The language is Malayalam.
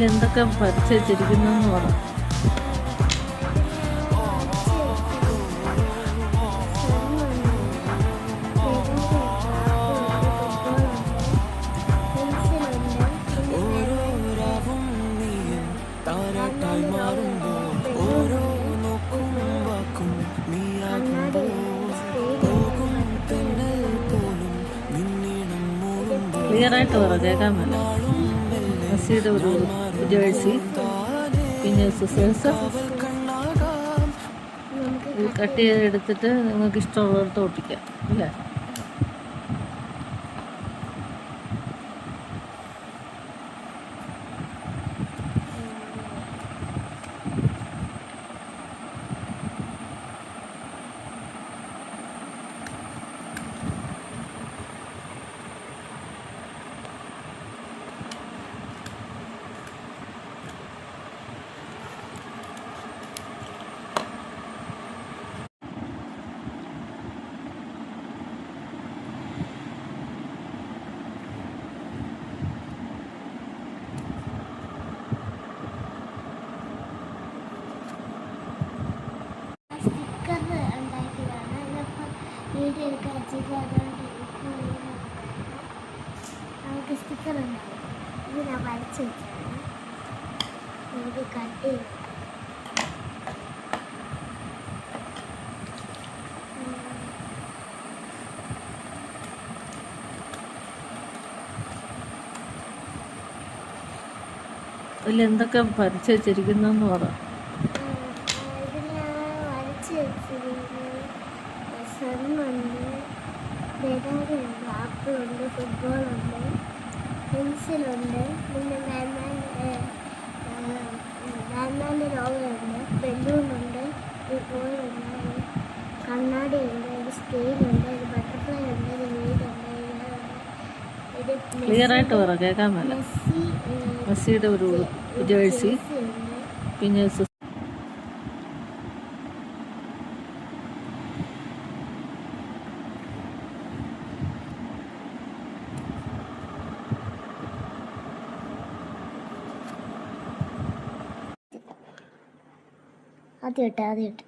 എന്തൊക്കെ പരിചയിച്ചിരിക്കുന്നെന്ന് പറ. ക്ലിയറായിട്ട് പറ, കേൾക്കാൻ മേല. മെസ്സിയുടെ ഒരു ജേഴ്സി, പിന്നെ സിസേഴ്സ് ഇത് കട്ട് ചെയ്തെടുത്തിട്ട് നിങ്ങൾക്ക് ഇഷ്ടമുള്ളിടത്ത് ഒട്ടിക്കാം അല്ലേ. നമുക്ക് സ്റ്റിക്കർ ഉണ്ടാവും. ഇത് ഞാൻ വരച്ച് വെച്ചാണ്. നമുക്ക് കട്ട് ചെയ്ത് അതിൽ എന്തൊക്കെ പരിചയിച്ചിരിക്കുന്നെന്ന് പറ. ഇതിൽ ഞാൻ വരച്ച് വെച്ചിരിക്കുന്നത് സണ്ണുണ്ട്, ബനാനയുണ്ട്, ആപ്പിളുണ്ട്, ഫുട്ബോളുണ്ട്, പെൻസിലുണ്ട്, പിന്നെ ബാറ്റ്മാൻ്റെ ലോഗോയുണ്ട്, ബലൂണുണ്ട്, ഒരു ബോളുണ്ട്, കണ്ണാടിയുണ്ട്, ഒരു സ്കെയിലുണ്ട്, ഒരു ബട്ടർഫ്ലൈ ഉണ്ട്, ഒരു വീടുണ്ട്, ക്ലിയറായിട്ട് പറ, കേൾക്കാൻ മേല. മെസ്സിയുടെ ഒരു ജേഴ്സി, പിന്നെ ആദ്യം ഇട്ട്